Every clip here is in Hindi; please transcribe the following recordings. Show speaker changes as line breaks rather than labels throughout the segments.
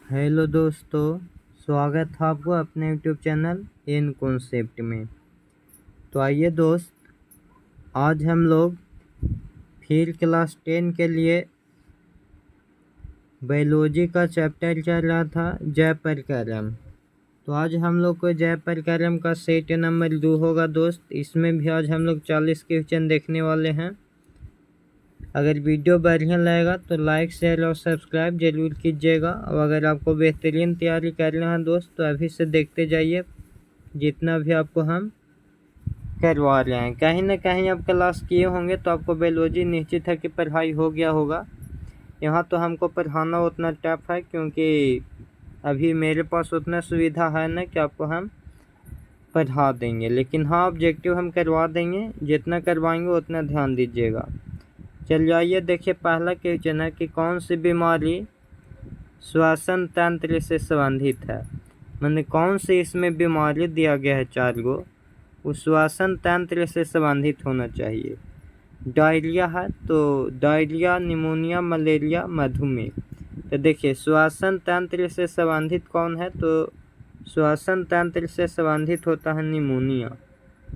हेलो दोस्तों, स्वागत है आपको अपने यूट्यूब चैनल इन कॉन्सेप्ट में। तो आइए दोस्त, आज हम लोग फिर क्लास 10 के लिए बायोलॉजी का चैप्टर चल रहा था जय प्रकरण। तो आज हम लोग को जय प्रकरण का सेट नंबर 2 होगा दोस्त। इसमें भी आज हम लोग 40 क्वेश्चन देखने वाले हैं। अगर वीडियो बढ़िया लगेगा तो लाइक शेयर और सब्सक्राइब जरूर कीजिएगा। और अगर आपको बेहतरीन तैयारी करना है दोस्त तो अभी से देखते जाइए, जितना भी आपको हम करवा रहे हैं। कहीं ना कहीं आप क्लास किए होंगे तो आपको बायोलॉजी निश्चित है कि पढ़ाई हो गया होगा। यहाँ तो हमको पढ़ाना उतना टफ है क्योंकि अभी मेरे पास उतना सुविधा है ना कि आपको हम पढ़ा देंगे, लेकिन हाँ ऑब्जेक्टिव हम करवा देंगे। जितना करवाएंगे उतना ध्यान दीजिएगा। चल जाइए, देखिए पहला क्वेश्चन है कि कौन सी बीमारी श्वसन तंत्र से संबंधित है। मैंने कौन सी इसमें बीमारी दिया गया है 4 गो, उस श्वसन तंत्र से संबंधित होना चाहिए। डायरिया है तो डायरिया, निमोनिया, मलेरिया, मधुमेह। तो देखिए श्वसन तंत्र से संबंधित कौन है, तो श्वसन तंत्र से संबंधित होता है निमोनिया।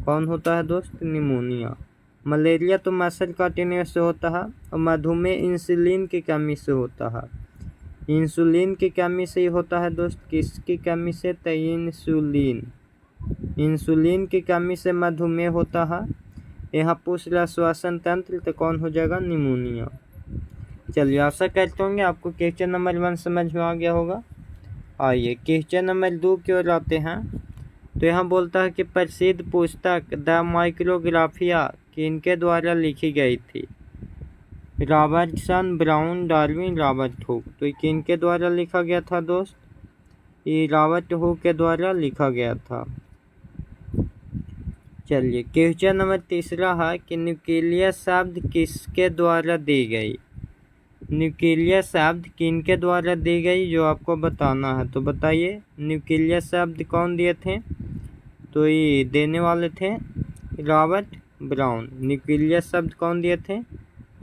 कौन होता है दोस्त? निमोनिया। मलेरिया तो मच्छर काटने से होता है, और मधुमेह इंसुलिन की कमी से होता है। इंसुलिन की कमी से ही होता है दोस्त। किसकी कमी से? तो इंसुलिन। इंसुलिन की कमी से मधुमेह होता है। यहाँ पूछ रहा श्वसन तंत्र, तो कौन हो जाएगा? निमोनिया। चलिए, आशा करते होंगे आपको क्वेश्चन नंबर 1 समझ में आ गया होगा। आइए क्वेश्चन नंबर 2 की ओर आते हैं। तो यहाँ बोलता है कि प्रसिद्ध पुस्तक द माइक्रोग्राफिया किनके द्वारा लिखी गई थी? Robertson, brown, Darwin, Robert Hooke. तो ये किनके द्वारा लिखा गया था दोस्त? ये रॉबर्ट हुक के द्वारा लिखा गया था। चलिए क्वेश्चन नंबर 3 है कि न्यूक्लियस शब्द किसके द्वारा दी गई? न्यूक्लियस शब्द किनके द्वारा दी गई जो आपको बताना है। तो बताइए न्यूक्लियस शब्द कौन दिए थे? तो ये देने वाले थे रॉबर्ट ब्राउन। न्यूक्लियस शब्द कौन दिए थे?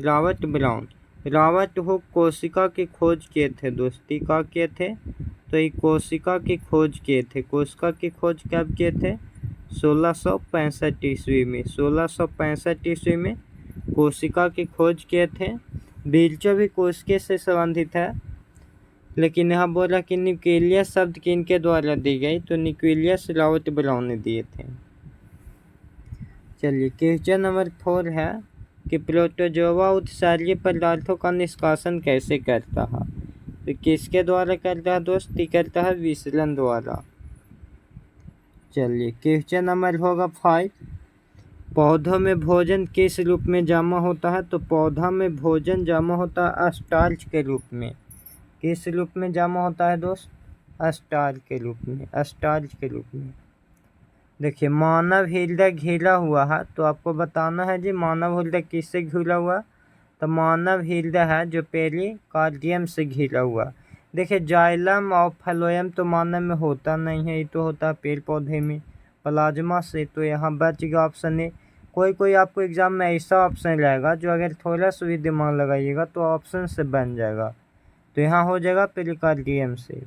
Robert brown. रॉबर्ट हुक कोशिका की खोज किए थे दोस्ती। का किए थे? तो ये कोशिका की खोज किए थे। कोशिका की खोज कब किए थे? 1665 ईस्वी में। 1665 ईस्वी में कोशिका की खोज किए थे। बीरचो भी कोशिका से संबंधित है, लेकिन यहाँ बोला कि न्यूक्लियस शब्द किनके द्वारा दी गई, तो न्यूक्लियस रॉबर्ट ब्राउन ने दिए थे। चलिए क्वेश्चन नंबर 4 है कि प्रोटोजोआ उत्सर्गी पदार्थों का निष्कासन कैसे करता है? तो किसके द्वारा करता है दोस्त? करता है विसलन द्वारा। चलिए क्वेश्चन नंबर होगा 5, पौधों में भोजन किस रूप में जमा होता है? तो पौधा में भोजन जमा होता है स्टार्च के रूप में। किस रूप में जमा होता है दोस्त? स्टार्च के रूप में। स्टार्च के रूप में। देखिए मानव हृदय घिरा हुआ है, तो आपको बताना है जी मानव हृदय किससे घिरा हुआ? तो मानव हृदय है जो पेरिकार्डियम से घिरा हुआ। देखिए जाइलम और फ्लोएम तो मानव में होता नहीं है, ये तो होता है पेड़ पौधे में प्लाज्मा से। तो यहाँ बच गया ऑप्शन ए। कोई आपको एग्जाम में ऐसा ऑप्शन रहेगा जो अगर थोड़ा सा भी दिमाग लगाइएगा तो ऑप्शन से बन जाएगा। तो यहाँ हो जाएगा पेरिकार्डियम से।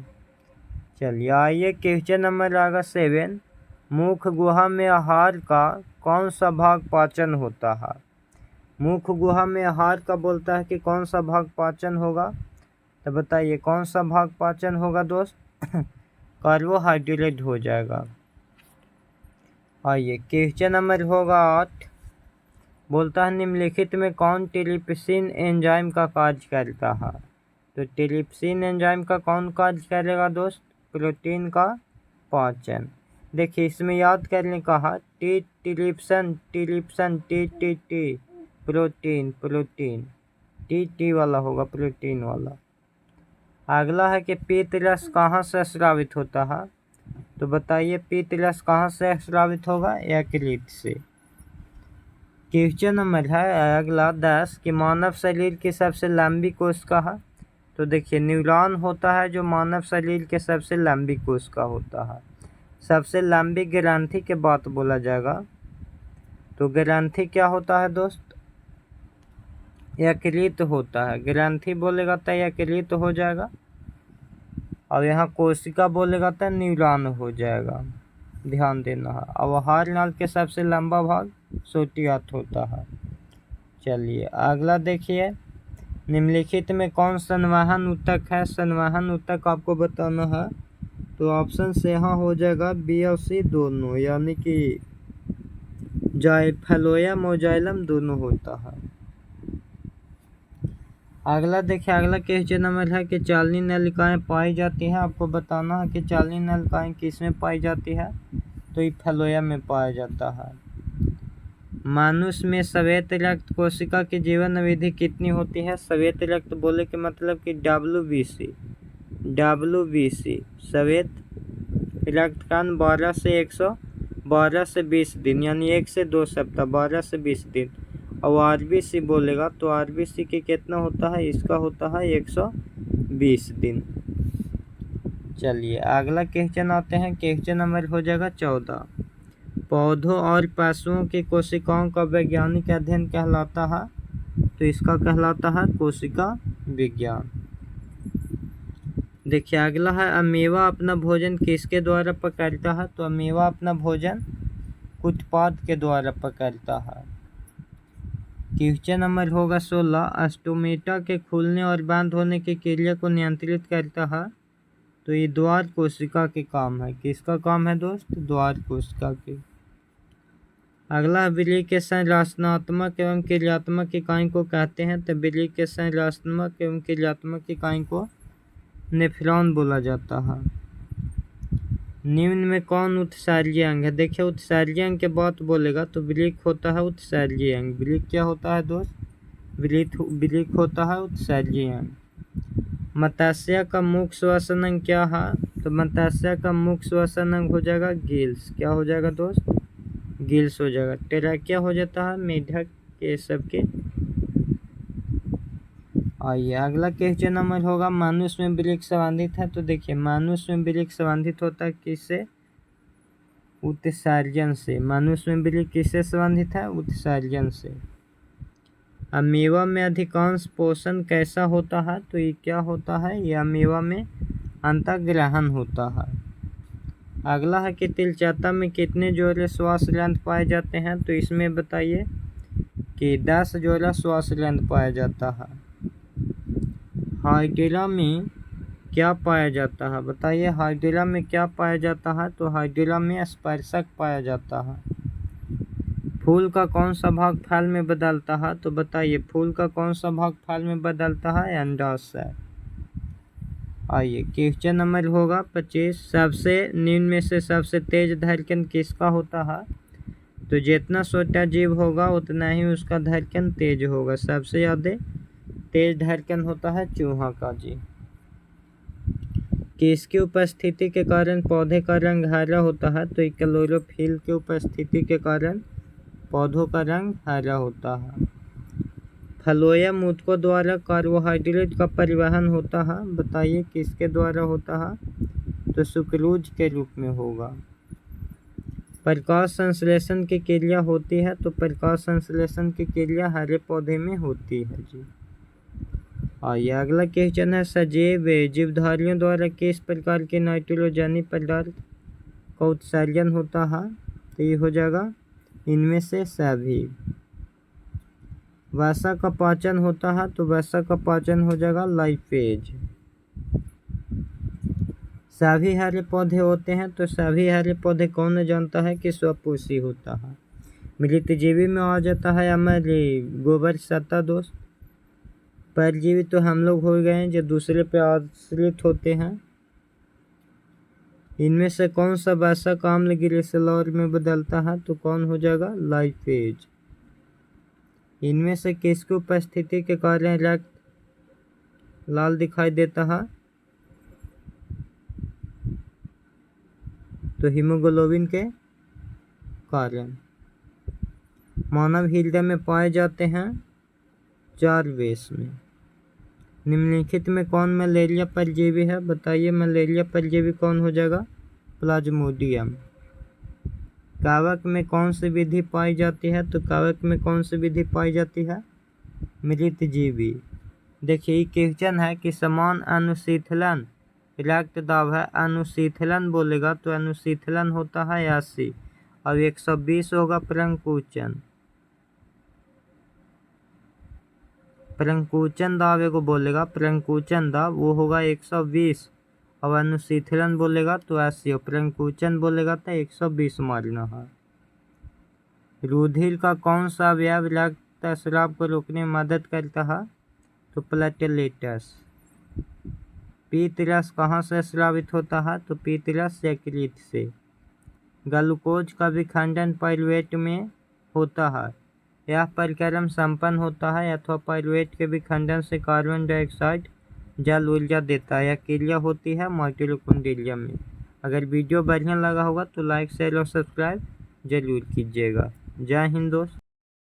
चलिए आइए क्वेश्चन नंबर आएगा 7, मुख गुहा में आहार का कौन सा भाग पाचन होता है? मुख गुहा में आहार का बोलता है कि कौन सा भाग पाचन होगा? तो बताइए कौन सा भाग पाचन होगा दोस्त? कार्बोहाइड्रेट हो जाएगा। आइए क्वेश्चन नंबर होगा 8, बोलता है निम्नलिखित में कौन ट्रिप्सिन एंजाइम का कार्य करता है? तो ट्रिप्सिन एंजाइम का कौन कार्य करेगा दोस्त? प्रोटीन का पाचन। देखिए इसमें याद करने कहा trypsin trypsin T T T protein protein T T वाला होगा, प्रोटीन वाला। अगला है कि पीत रस कहाँ से स्रावित होता है? तो बताइए पीत रस कहाँ से स्रावित होगा? यकृत से। क्वेश्चन नंबर है अगला 10 कि मानव शरीर की सबसे लंबी कोशिका है? तो देखिए न्यूरॉन होता है जो मानव शरीर के सबसे लंबी कोशिका होता है। सबसे लंबी ग्रंथि के बात बोला जाएगा, तो ग्रंथि क्या होता है दोस्त? यकृत होता है। ग्रंथि बोलेगा तो यकृत हो जाएगा। और यहाँ कोशिका बोलेगा तो न्यूरॉन हो जाएगा, ध्यान देना है। अब हर नाल के सबसे लंबा भाग सोटी आंत होता है। चलिए अगला देखिए, निम्नलिखित में कौन संवहन ऊतक है? संवहन ऊतक आपको बताना है, तो ऑप्शन से यहाँ हो जाएगा बी और सी दोनों, यानी कि फ्लोएम और जाइलम दोनों होता है। अगला देखिए, अगला क्वेश्चन नंबर है कि चालनी नलिकाएं पाई जाती हैं। आपको बताना है कि चालनी नलिकाएं किस में पाई जाती है, तो ये फ्लोएम में पाया जाता है। मनुष्य में श्वेत रक्त कोशिका की जीवन अवधि कितनी होती है? श्वेत रक्त बोले के मतलब कि WBC श्वेत रक्त कण 12 से 20 दिन, यानी 1 से 2 सप्ताह, 12 से 20 दिन। और RBC बोलेगा तो RBC की कितना होता है? इसका होता है 120 दिन। चलिए अगला क्वेश्चन आते हैं, क्वेश्चन नंबर हो जाएगा 14। पौधों और पशुओं की कोशिकाओं का वैज्ञानिक अध्ययन कहलाता है, तो इसका कहलाता है कोशिका विज्ञान। देखिए अगला है, अमीबा अपना भोजन किसके द्वारा पकड़ता है? तो अमीबा अपना भोजन उत्पाद के द्वारा पकड़ता है। क्वेश्चन नंबर होगा 16। स्टोमेटा के खुलने और बंद होने की क्रिया को नियंत्रित करता है, तो ये द्वार कोशिका के काम है। किसका काम है दोस्त? द्वार कोशिका के। अगला बिल्ली के संरचनात्मक एवं क्रियात्मक इकाई को कहते हैं, तो बिल्ली के संरचनात्मक एवं क्रियात्मक इकाई को नेफ्रॉन बोला जाता है। निम्न में कौन उत्सर्गी अंग है? देखिए उत्सर्गी अंग के बात बोलेगा तो वृक्क होता है उत्सर्गी अंग। वृक्क क्या होता है दोस्त? वृक्क होता है उत्सर्गी अंग। मत्स्य का मुख्य श्वसन अंग क्या है? तो मत्स्य का मुख्य श्वसन अंग हो जाएगा गिल्स। क्या हो जाएगा दोस्त? गिल्स हो जाएगा। ट्रैकिया हो जाता है मेढक के सबके। आइए अगला क्वेश्चन नंबर होगा, मनुष्य में वृक्क संबंधित है, तो देखिए मनुष्य में वृक्क संबंधित होता है किससे? उत्सर्जन से। मनुष्य में वृक्क किससे संबंधित है? उत्सर्जन से। अमीबा में अधिकांश पोषण कैसा होता है? तो ये क्या होता है? ये अमीबा में अंतःग्रहण होता है। अगला है कि तिलचट्टा में कितने जोड़े श्वास रंध्र पाए जाते हैं? तो इसमें बताइए कि 10 जोड़ा श्वास रंध्र पाया जाता है। हाइड्रा में क्या पाया जाता है? बताइए हाइड्रा में क्या पाया जाता है? तो हाइड्रा में स्पर्शक पाया जाता है। फूल का कौन सा भाग फल में बदलता है? तो बताइए फूल का कौन सा भाग फल में बदलता है? अंडाशय। आइए क्वेश्चन नंबर होगा 25। सबसे निम्न में से सबसे तेज धड़कन किसका होता है? तो जितना छोटा जीव होगा उतना ही उसका धड़कन तेज होगा। सबसे ज़्यादा तेज धड़कन होता है चूहा का जी। किसकी उपस्थिति के कारण पौधे का रंग हरा होता है? तो क्लोरोफिल की उपस्थिति के कारण पौधों का रंग हरा होता है। फ्लोएम ऊतकों द्वारा कार्बोहाइड्रेट का परिवहन होता है, बताइए किसके द्वारा होता है? तो सुक्रोज के रूप में होगा। प्रकाश संश्लेषण की क्रिया होती है, तो प्रकाश संश्लेषण की क्रिया हरे पौधे में होती है जी। आइए अगला क्वेश्चन है, सजीव जीवधारियों द्वारा किस प्रकार के नाइट्रोजनी पदार्थ का उत्सर्जन होता है? तो ये हो जाएगा इनमें से सभी। वसा का पाचन होता है, तो वसा का पाचन हो जाएगा लाइपेज। सभी हरे पौधे होते हैं, तो सभी हरे पौधे कौन जानता है कि स्वपोषी होता है? मृतजीवी में आ जाता है हमारे गोबर सत्ता दोस्त। परजीवी तो हम लोग हो गए हैं जो दूसरे पे आश्रित होते हैं। इनमें से कौन सा वसा का अम्ल ग्लिसरॉल में बदलता है? तो कौन हो जाएगा? लाइपेज। इनमें से किसकी उपस्थिति के कारण रक्त लाल दिखाई देता है? तो हीमोग्लोबिन के कारण। मानव हृदय में पाए जाते हैं 4 वेश में। निम्नलिखित में कौन मलेरिया परजीवी है? बताइए मलेरिया परजीवी कौन हो जाएगा? प्लाज्मोडियम। कवक में कौन सी विधि पाई जाती है? तो कवक में कौन सी विधि पाई जाती है? मृतजीवी। देखिए क्वेश्चन है कि समान अनुशीतलन रक्त दाब है, अनुशीतलन बोलेगा तो अनुशीतलन होता है 80 और 120 होगा प्रंकुचन। प्रंकुचन दाब को बोलेगा, प्रंकुचन दाब वो होगा 120 और अनुशीतलन बोलेगा तो 80 और प्रंकुचन बोलेगा तो 120 मारना है। रुधिर का कौन सा अवयव रक्त स्राव को रोकने में मदद करता है? तो प्लेटलेट्स। पीत रस कहाँ से स्रावित होता है? तो पीत रस यकृत से। ग्लूकोज का विखंडन पाइरुवेट में होता है। यह परिक्रम संपन्न होता है अथवा पाइरुवेट के विखंडन से कार्बन डाइऑक्साइड जल ऊर्जा देता है। यह क्रिया होती है माइटोकॉन्ड्रिया में। अगर वीडियो बढ़िया लगा होगा तो लाइक शेयर और सब्सक्राइब जरूर कीजिएगा। जय हिंद दोस्त।